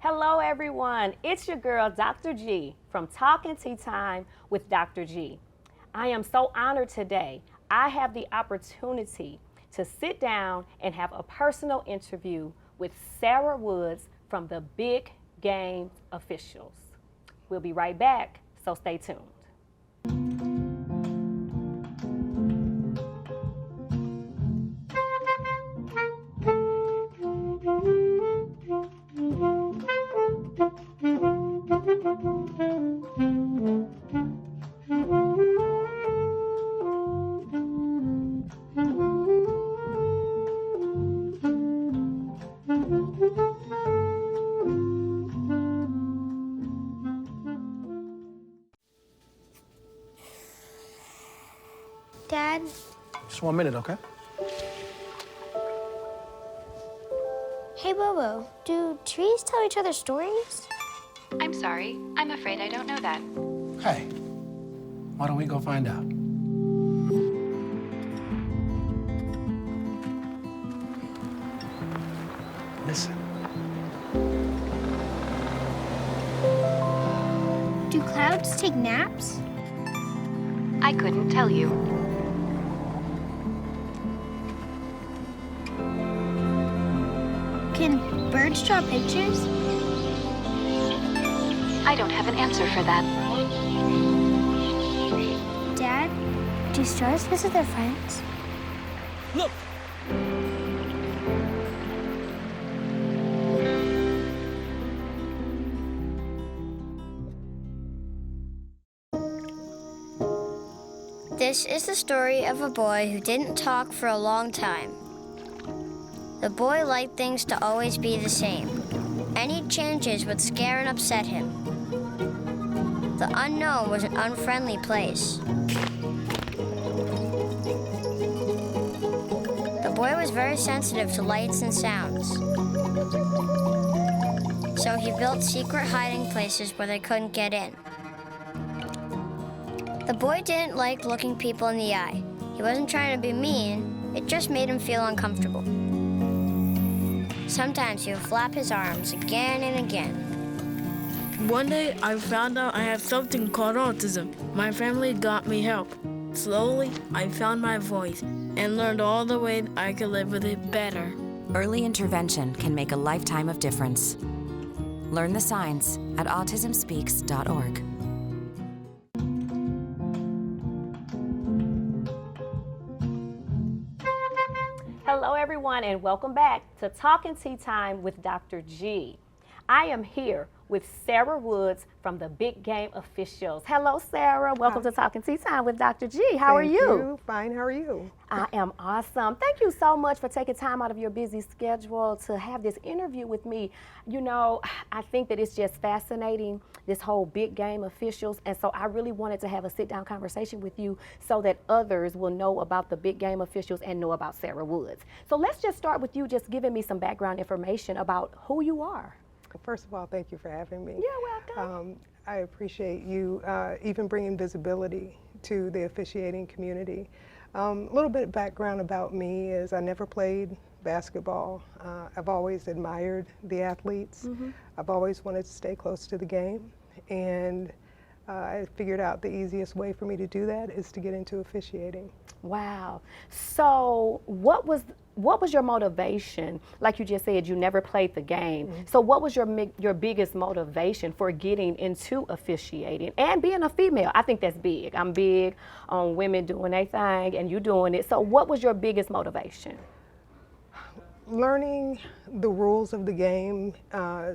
Hello everyone, it's your girl Dr. G from Talking Tea Time with Dr. G. I am so honored today. I have the opportunity to sit down and have a personal interview with Sara Wood from the Big Game Officials. We'll be right back, so stay tuned. Dad? Just 1 minute, okay? Hey, Bobo, do trees tell each other stories? I'm sorry. I'm afraid I don't know that. Hey, why don't we go find out? Listen. Do clouds take naps? I couldn't tell you. Can birds draw pictures? I don't have an answer for that. Dad, do stars visit their friends? Look! This is the story of a boy who didn't talk for a long time. The boy liked things to always be the same. Any changes would scare and upset him. The unknown was an unfriendly place. The boy was very sensitive to lights and sounds. So he built secret hiding places where they couldn't get in. The boy didn't like looking people in the eye. He wasn't trying to be mean, it just made him feel uncomfortable. Sometimes he would flap his arms again and again. One day, I found out I had something called autism. My family got me help. Slowly, I found my voice and learned all the ways I could live with it better. Early intervention can make a lifetime of difference. Learn the signs at autismspeaks.org. Hello everyone and welcome back to Talking Tea Time with Dr. G. I am here with Sara Wood from the Big Game Officials. Hello Sara, welcome to Talking Tea Time with Dr. G. How are you? Thank you. Fine, how are you? I am awesome. Thank you so much for taking time out of your busy schedule to have this interview with me. You know, I think that it's just fascinating, this whole Big Game Officials, and so I really wanted to have a sit-down conversation with you so that others will know about the Big Game Officials and know about Sara Wood. So let's just start with you just giving me some background information about who you are. First of all, thank you for having me. You're welcome. I appreciate you even bringing visibility to the officiating community. A little bit of background about me is I never played basketball. I've always admired the athletes. I've always wanted to stay close to the game, and I figured out the easiest way for me to do that is to get into officiating. Wow. So what was your motivation? Like you just said, you never played the game. So what was your biggest motivation for getting into officiating and being a female? I think that's big. I'm big on women doing their thing and you doing it. So what was your biggest motivation? Learning the rules of the game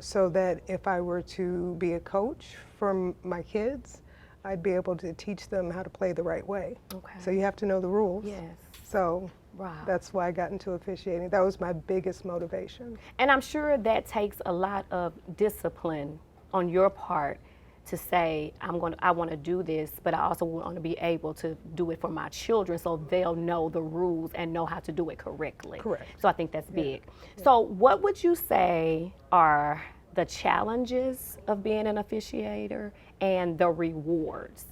so that if I were to be a coach for my kids, I'd be able to teach them how to play the right way. Okay. So you have to know the rules. Yes. So Wow. that's why I got into officiating. That was my biggest motivation. And I'm sure that takes a lot of discipline on your part to say, I want to do this, but I also want to be able to do it for my children so they'll know the rules and know how to do it correctly. Correct. So I think that's big. So what would you say are the challenges of being an officiator and the rewards?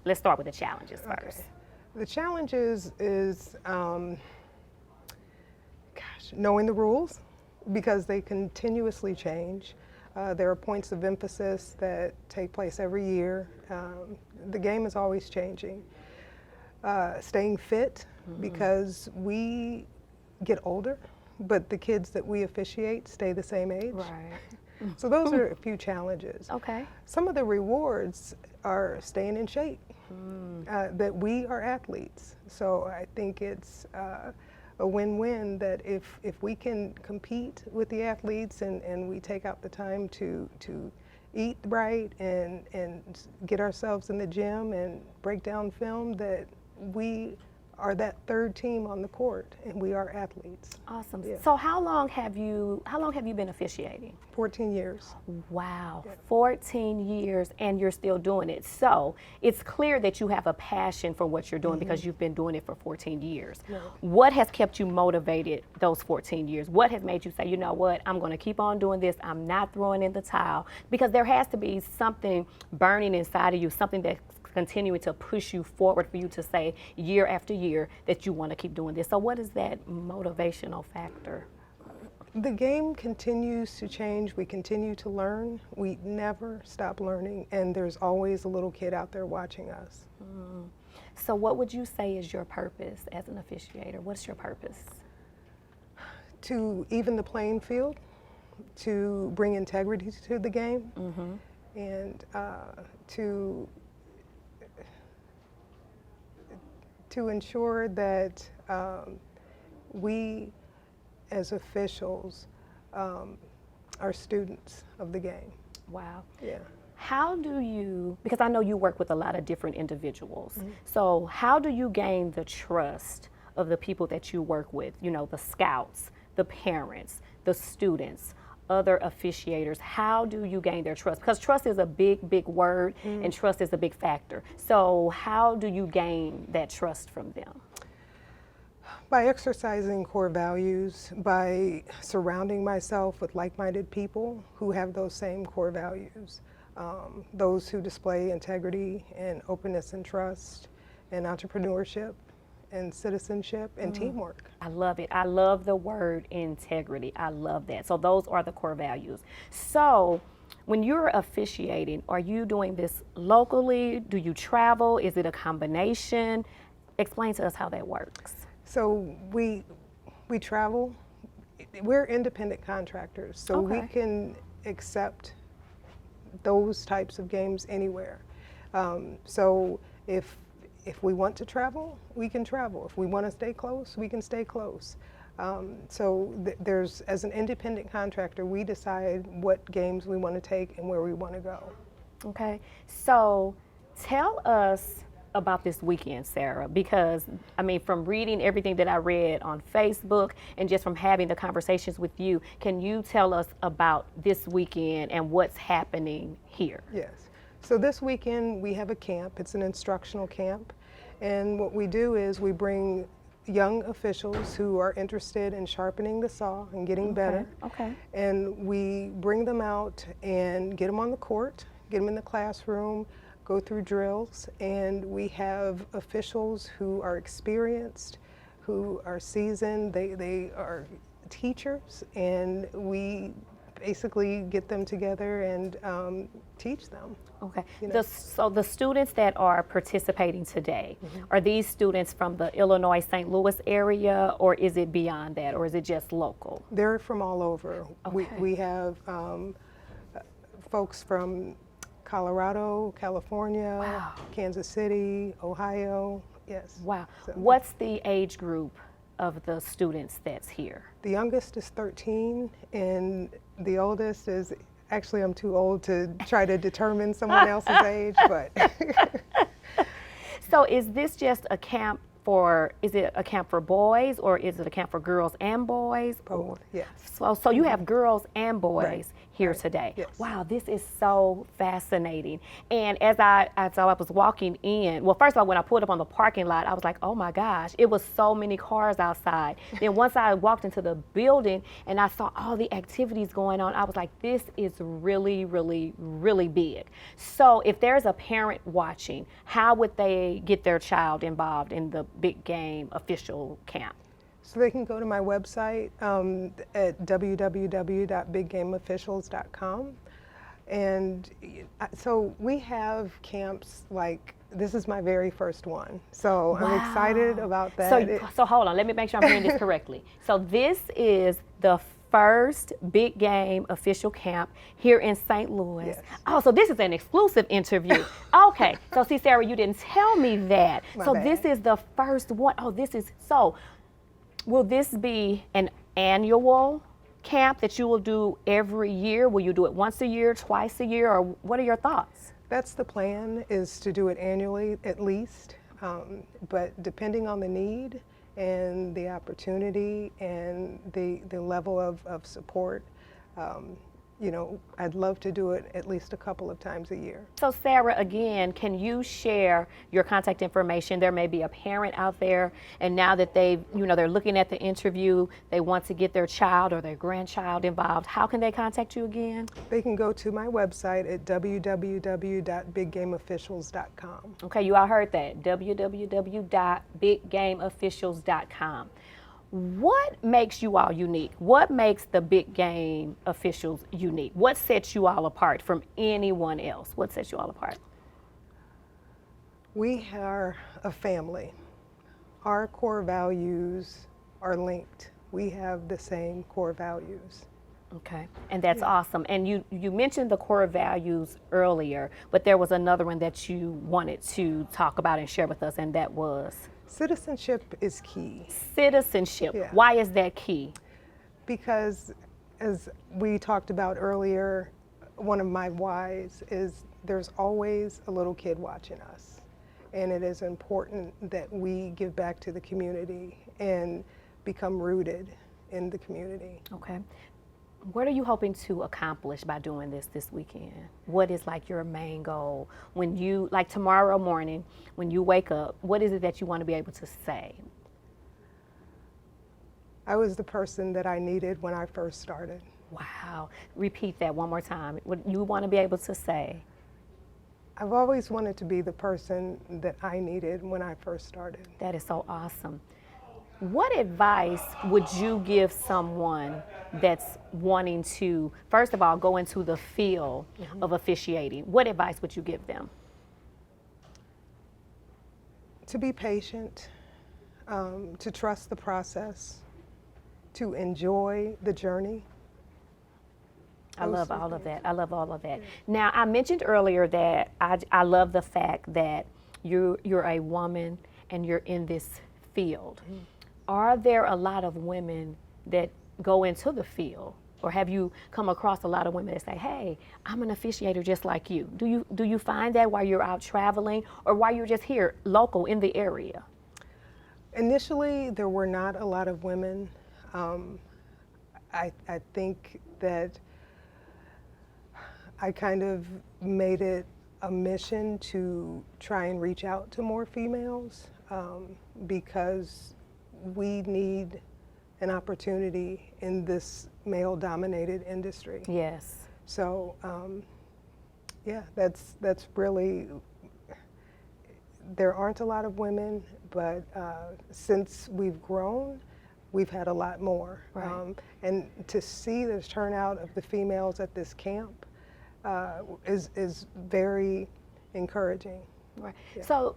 Let's start with the challenges first. The challenges is, knowing the rules because they continuously change. There are points of emphasis that take place every year. The game is always changing. Staying fit, because we get older, but the kids that we officiate stay the same age. Right. So those are a few challenges. Okay. Some of the rewards are staying in shape, that we are athletes. So I think it's a win-win that if we can compete with the athletes and we take out the time to eat right and get ourselves in the gym and break down film, that we are that third team on the court and we are athletes. Awesome. Yeah. So how long have you been officiating? 14 years. Wow, 14 years, and you're still doing it. So it's clear that you have a passion for what you're doing because you've been doing it for 14 years. Right. What has kept you motivated those 14 years? What has made you say, you know what, I'm going to keep on doing this. I'm not throwing in the towel? Because there has to be something burning inside of you, something that's continuing to push you forward for you to say year after year that you want to keep doing this. So what is that motivational factor? The game continues to change. We continue to learn. We never stop learning, and there's always a little kid out there watching us. So what would you say is your purpose as an officiator? What's your purpose? To even the playing field, to bring integrity to the game, and to ensure that we as officials are students of the game. Wow. Yeah. How do you, because I know you work with a lot of different individuals, so how do you gain the trust of the people that you work with, you know, the scouts, the parents, the students, other officiators? How do you gain their trust? Because trust is a big, big word, and trust is a big factor. So how do you gain that trust from them? By exercising core values, by surrounding myself with like-minded people who have those same core values, those who display integrity and openness and trust and entrepreneurship and citizenship and teamwork. I love it. I love the word integrity. I love that. So those are the core values. So when you're officiating, are you doing this locally? Do you travel? Is it a combination? Explain to us how that works. So we travel. We're independent contractors, so we can accept those types of games anywhere. So if we want to travel, we can travel. If we want to stay close, we can stay close. So there's, as an independent contractor, we decide what games we want to take and where we want to go. Okay, so tell us about this weekend, Sara, because I mean, from reading everything that I read on Facebook and just from having the conversations with you, can you tell us about this weekend and what's happening here? Yes. So this weekend we have a camp. It's an instructional camp, and what we do is we bring young officials who are interested in sharpening the saw and getting better. Okay. And we bring them out and get them on the court, get them in the classroom, go through drills, and we have officials who are experienced, who are seasoned. They are teachers, and we basically get them together and teach them. Okay. You know. So the students that are participating today, are these students from the Illinois, St. Louis area, or is it beyond that, or is it just local? They're from all over. Okay. We have folks from Colorado, California, Wow. Kansas City, Ohio, yes. Wow. So- What's the age group of the students that's here? The youngest is 13, and the oldest is, actually I'm too old to try to determine someone else's age, but. So is this just a camp for, is it a camp for boys, or is it a camp for girls and boys? Both, yes. So you have girls and boys Right. here Right. today. Yes. Wow, this is so fascinating. And as I was walking in, well, first of all, when I pulled up on the parking lot, I was like, oh my gosh, it was so many cars outside. Then once I walked into the building and I saw all the activities going on, I was like, this is really, really, really big. So if there's a parent watching, how would they get their child involved in the big game official camp? So they can go to my website at www.biggameofficials.com. And so we have camps like, this is my very first one. So I'm excited about that. So hold on, let me make sure I'm hearing this correctly. So this is the first big game official camp here in St. Louis. Yes. Oh, so this is an exclusive interview. Okay, so see, Sarah, you didn't tell me that. So bad. this is the first one. Oh, this is, so will this be an annual camp that you will do every year? Will you do it once a year, twice a year, or what are your thoughts? That's the plan, is to do it annually at least. But depending on the need and the opportunity and the level of support, you know, I'd love to do it at least a couple of times a year. So Sarah, again, can you share your contact information? There may be a parent out there, and now that they're looking at the interview, they want to get their child or their grandchild involved. How can they contact you again? They can go to my website at www.biggameofficials.com. Okay, you all heard that, www.biggameofficials.com. What makes you all unique? What makes the Big Game Officials unique? What sets you all apart from anyone else? What sets you all apart? We are a family. Our core values are linked. We have the same core values. Okay, and that's awesome. And you mentioned the core values earlier, but there was another one that you wanted to talk about and share with us, and that was? Citizenship is key. Citizenship. Yeah. Why is that key? Because as we talked about earlier, one of my whys is there's always a little kid watching us. And it is important that we give back to the community and become rooted in the community. Okay. What are you hoping to accomplish by doing this weekend? What is like your main goal? When you, like tomorrow morning, when you wake up, what is it that you want to be able to say? I was the person that I needed when I first started. Wow. Repeat that one more time. What you want to be able to say? I've always wanted to be the person that I needed when I first started. That is so awesome. What advice would you give someone that's wanting to, first of all, go into the field of officiating? What advice would you give them? To be patient, to trust the process, to enjoy the journey. I love all of that. I love all of that. Now, I mentioned earlier that I love the fact that you're a woman and you're in this field. Are there a lot of women that go into the field, or have you come across a lot of women that say, "Hey, I'm an officiator just like you"? Do you find that while you're out traveling, or while you're just here local in the area? Initially, there were not a lot of women. I think that I kind of made it a mission to try and reach out to more females because we need an opportunity in this male-dominated industry. Yes. So, yeah, that's really, there aren't a lot of women, but since we've grown, we've had a lot more. Right. And to see the turnout of the females at this camp is very encouraging. Right. Yeah. So,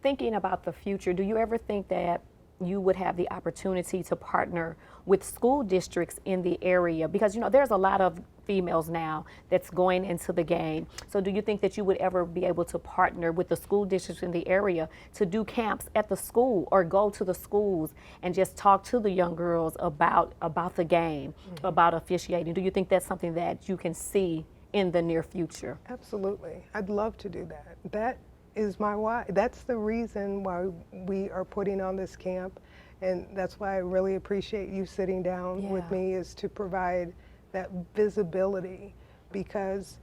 thinking about the future, do you ever think that you would have the opportunity to partner with school districts in the area? Because, there's a lot of females now that's going into the game. So do you think that you would ever be able to partner with the school districts in the area to do camps at the school, or go to the schools and just talk to the young girls about the game, about officiating? Do you think that's something that you can see in the near future? Absolutely. I'd love to do that. That is my why. That's the reason why we are putting on this camp, and that's why I really appreciate you sitting down with me, is to provide that visibility, because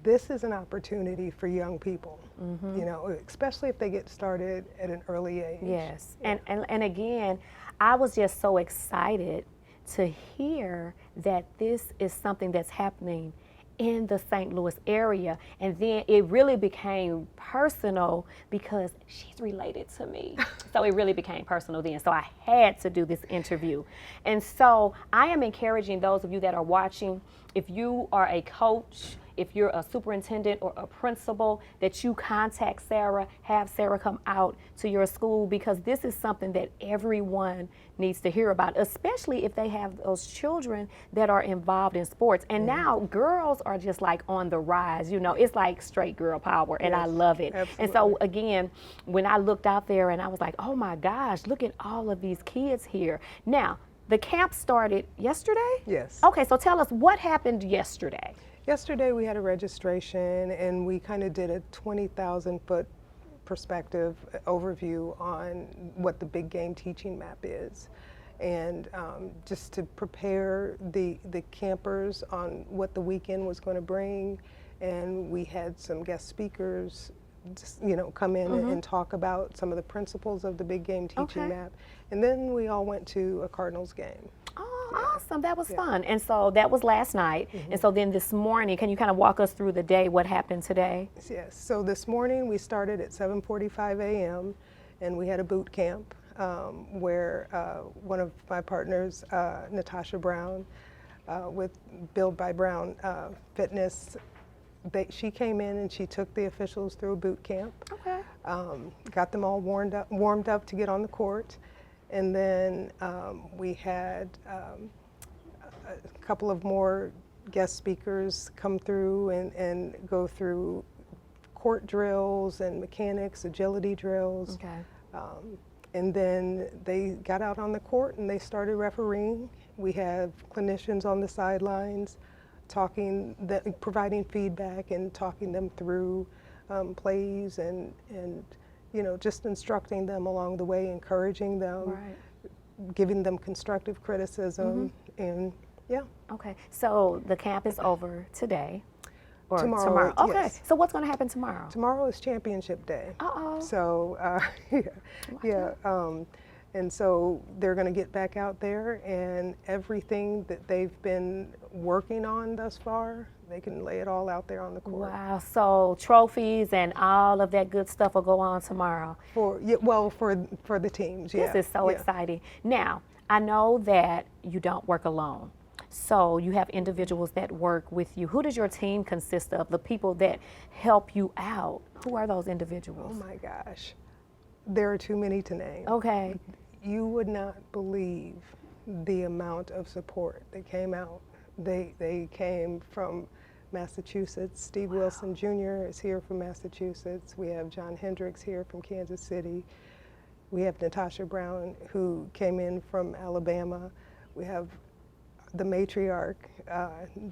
this is an opportunity for young people, especially if they get started at an early age. Yes. And again, I was just so excited to hear that this is something that's happening in the St. Louis area, and then it really became personal because she's related to me. So it really became personal then. So I had to do this interview. And so I am encouraging those of you that are watching, if you are a coach, if you're a superintendent or a principal, that you contact Sara, have Sara come out to your school, because this is something that everyone needs to hear about, especially if they have those children that are involved in sports. And now girls are just like on the rise, you know, it's like straight girl power, and I love it. Absolutely. And so again, when I looked out there and I was like, oh my gosh, look at all of these kids here. Now, the camp started yesterday? Yes. Okay, so tell us what happened yesterday. Yesterday we had a registration, and we kind of did a 20,000-foot perspective overview on what the big game teaching map is, and just to prepare the campers on what the weekend was going to bring. And we had some guest speakers just, you know, come in and talk about some of the principles of the big game teaching map. And then we all went to a Cardinals game. Oh, awesome. That was fun. And so that was last night. And so then this morning, can you kind of walk us through the day, what happened today? Yes. So this morning we started at 7:45 a.m. and we had a boot camp where one of my partners, Natasha Brown, with Build by Brown Fitness, she came in and she took the officials through a boot camp. Okay. Got them all warmed up to get on the court. And then we had a couple of more guest speakers come through and go through court drills and mechanics, agility drills. Okay. And then they got out on the court and they started refereeing. We have clinicians on the sidelines providing feedback and talking them through plays and you know, just instructing them along the way, encouraging them, giving them constructive criticism, and yeah. Okay, so the camp is over today. Or Tomorrow, Okay, yes. so what's going to happen tomorrow? Tomorrow is championship day. Uh-oh. So, and so they're going to get back out there, and everything that they've been working on thus far, they can lay it all out there on the court. Wow, so trophies and all of that good stuff will go on tomorrow. For the teams, yeah. This is so exciting. Now, I know that you don't work alone. So you have individuals that work with you. Who does your team consist of? The people that help you out. Who are those individuals? Oh my gosh. There are too many to name. Okay. You would not believe the amount of support that came out. They came from Massachusetts. Steve Wilson Jr. is here from Massachusetts. We have John Hendricks here from Kansas City. We have Natasha Brown, who came in from Alabama. We have the matriarch,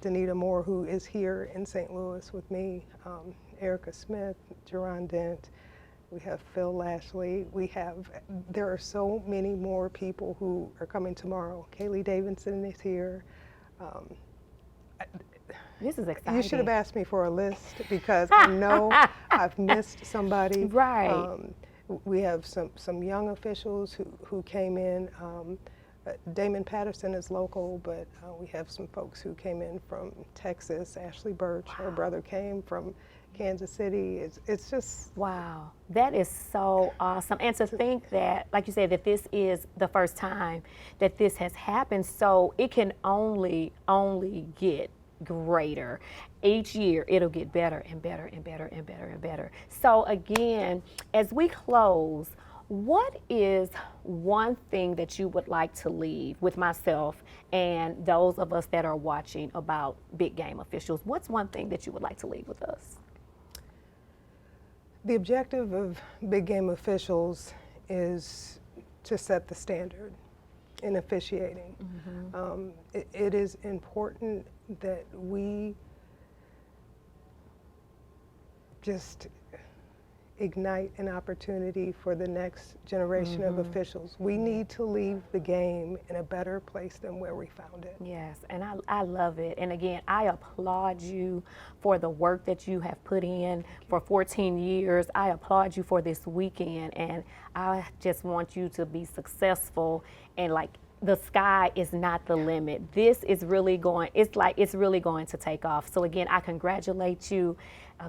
Danita Moore, who is here in St. Louis with me, Erica Smith, Jerron Dent. We have Phil Lashley. There are so many more people who are coming tomorrow. Kaylee Davidson is here. This is exciting. You should have asked me for a list, because I know I've missed somebody. Right. We have some young officials who came in. Damon Patterson is local, but we have some folks who came in from Texas. Ashley Birch, her brother, came from Kansas City. It's just... Wow, that is so awesome. And to think that, like you said, that this is the first time that this has happened, so it can only get greater. Each year, it'll get better and better and better and better and better. So again, as we close, what is one thing that you would like to leave with myself and those of us that are watching about big game officials? What's one thing that you would like to leave with us? The objective of big game officials is to set the standard in officiating. It is important that we just ignite an opportunity for the next generation of officials. We need to leave the game in a better place than where we found it. Yes, and I love it. And again, I applaud you for the work that you have put in for 14 years. I applaud you for this weekend, and I just want you to be successful and like the sky is not the limit. This is really going, it's really going to take off. So again, I congratulate you.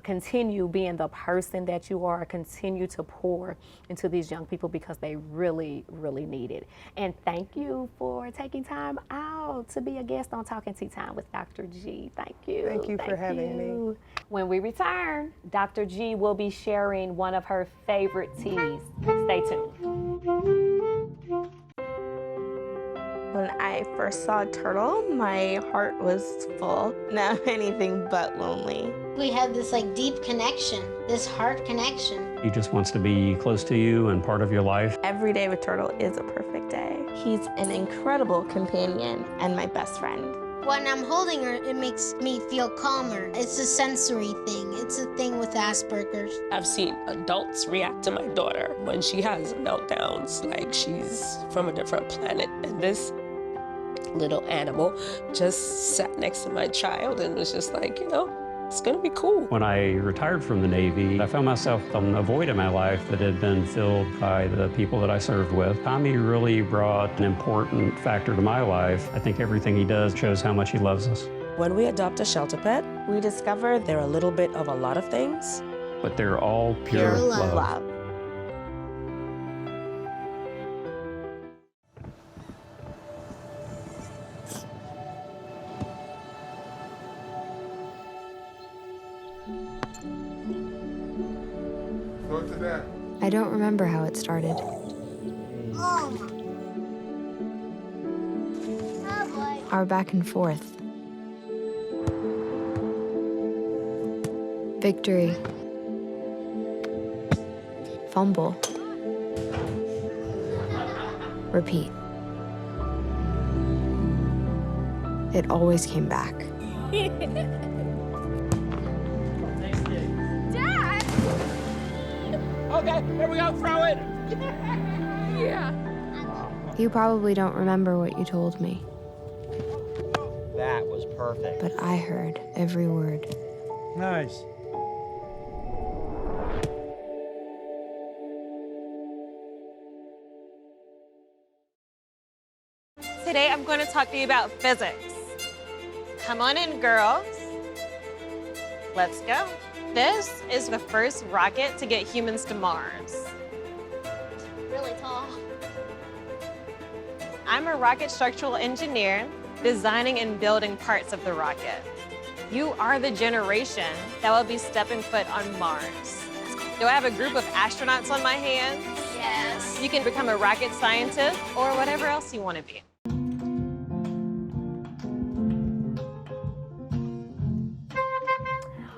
Continue being the person that you are. Continue to pour into these young people because they really, really need it. And thank you for taking time out to be a guest on Talking Tea Time with Dr. G. Thank you. Thank you for having me. When we return, Dr. G will be sharing one of her favorite teas. Stay tuned. When I first saw Turtle, my heart was full. Now anything but lonely. We have this like deep connection, this heart connection. He just wants to be close to you and part of your life. Every day with Turtle is a perfect day. He's an incredible companion and my best friend. When I'm holding her, it makes me feel calmer. It's a sensory thing. It's a thing with Asperger's. I've seen adults react to my daughter when she has meltdowns, like she's from a different planet. And this little animal just sat next to my child and was just like, you know, it's gonna be cool. When I retired from the Navy, I found myself on a void in my life that had been filled by the people that I served with. Tommy really brought an important factor to my life. I think everything he does shows how much he loves us. When we adopt a shelter pet, we discover they're a little bit of a lot of things. But they're all pure love. I don't remember how it started. Our back and forth. Victory. Fumble. Repeat. It always came back. Okay, here we go, throw it. Yeah. You probably don't remember what you told me, That was perfect. but I heard every word. Nice. Today I'm going to talk to you about physics. Come on in, girls. Let's go. This is the first rocket to get humans to Mars. Really tall. I'm a rocket structural engineer, designing and building parts of the rocket. You are the generation that will be stepping foot on Mars. Do I have a group of astronauts on my hands? Yes. You can become a rocket scientist or whatever else you want to be.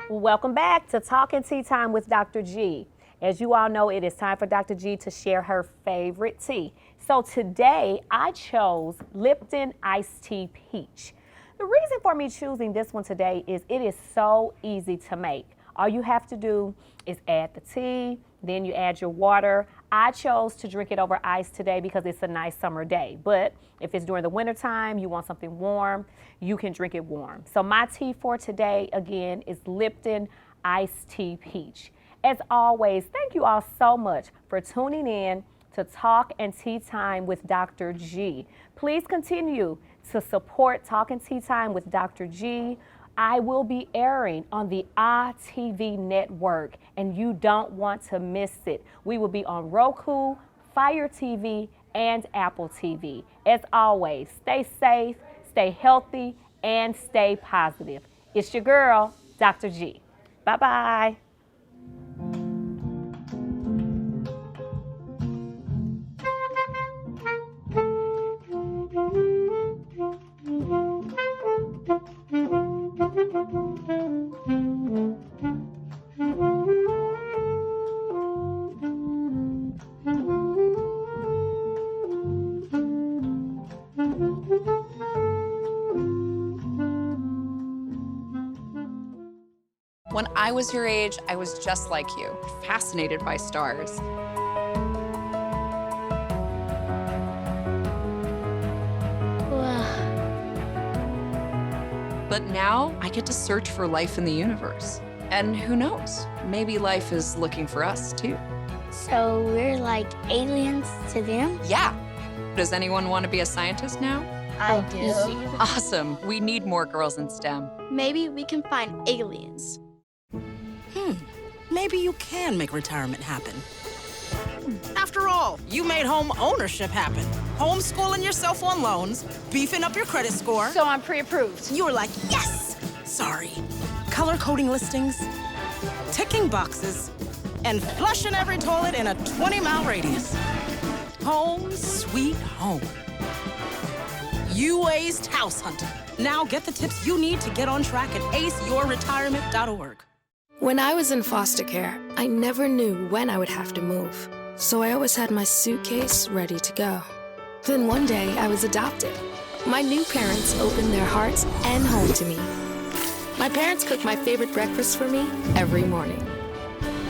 Welcome back to Talking Tea Time with Dr. G. As you all know, it is time for Dr. G to share her favorite tea. So today I chose Lipton Iced Tea Peach. The reason for me choosing this one today is it is so easy to make. All you have to do is add the tea, then you add your water. I chose to drink it over ice today because it's a nice summer day. But if it's during the winter time, you want something warm, you can drink it warm. So my tea for today, again, is Lipton Iced Tea Peach. As always, thank you all so much for tuning in to Talk and Tea Time with Dr. G. Please continue to support Talking Tea Time with Dr. G. I will be airing on the TV network, and you don't want to miss it. We will be on Roku, Fire TV, and Apple TV. As always, stay safe, stay healthy, and stay positive. It's your girl, Dr. G. Bye-bye. When I was your age, I was just like you, fascinated by stars. But now I get to search for life in the universe. And who knows, maybe life is looking for us too. So we're like aliens to them? Yeah, Does anyone want to be a scientist now? I do. Awesome. We need more girls in STEM. Maybe we can find aliens. Maybe you can make retirement happen. After all, you made home ownership happen. Homeschooling yourself on loans, beefing up your credit score. So I'm pre-approved. You were like, yes! Sorry. Color coding listings, ticking boxes, and flushing every toilet in a 20-mile radius. Home sweet home. You aced house hunting. Now get the tips you need to get on track at aceyourretirement.org. When I was in foster care, I never knew when I would have to move. So I always had my suitcase ready to go. Then one day, I was adopted. My new parents opened their hearts and home to me. My parents cook my favorite breakfast for me every morning.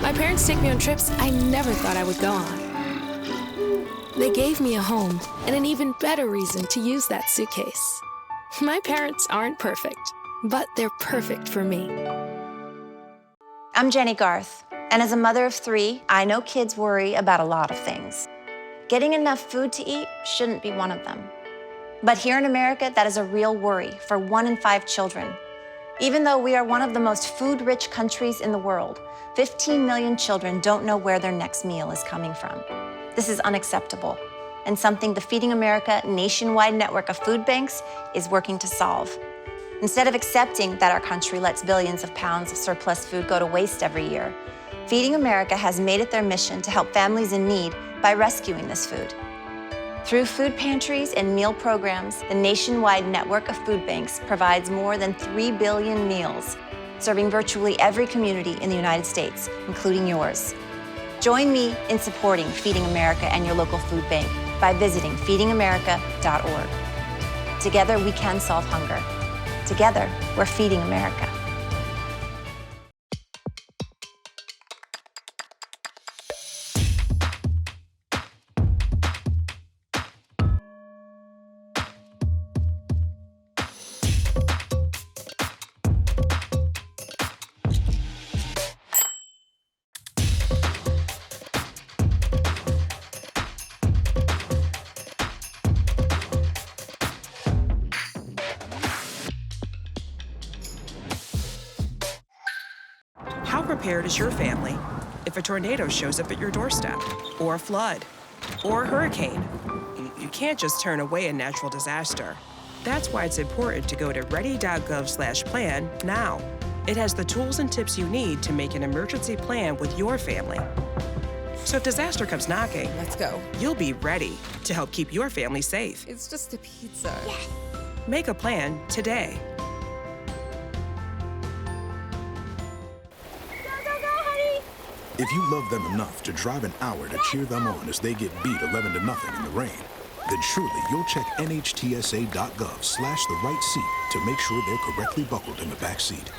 My parents take me on trips I never thought I would go on. They gave me a home and an even better reason to use that suitcase. My parents aren't perfect, but they're perfect for me. I'm Jenny Garth, and as a mother of 3, I know kids worry about a lot of things. Getting enough food to eat shouldn't be one of them. But here in America, that is a real worry for 1 in 5 children. Even though we are one of the most food-rich countries in the world, 15 million children don't know where their next meal is coming from. This is unacceptable, and something the Feeding America nationwide network of food banks is working to solve. Instead of accepting that our country lets billions of pounds of surplus food go to waste every year, Feeding America has made it their mission to help families in need by rescuing this food. Through food pantries and meal programs, the nationwide network of food banks provides more than 3 billion meals, serving virtually every community in the United States, including yours. Join me in supporting Feeding America and your local food bank by visiting feedingamerica.org. Together, we can solve hunger. Together, we're feeding America. How prepared is your family if a tornado shows up at your doorstep, or a flood, or a hurricane? You can't just turn away a natural disaster. That's why it's important to go to ready.gov/plan now. It has the tools and tips you need to make an emergency plan with your family. So if disaster comes knocking, let's go. You'll be ready to help keep your family safe. It's just a pizza. Yes. Make a plan today. If you love them enough to drive an hour to cheer them on as they get beat 11-0 in the rain, then surely you'll check NHTSA.gov/the right seat to make sure they're correctly buckled in the back seat.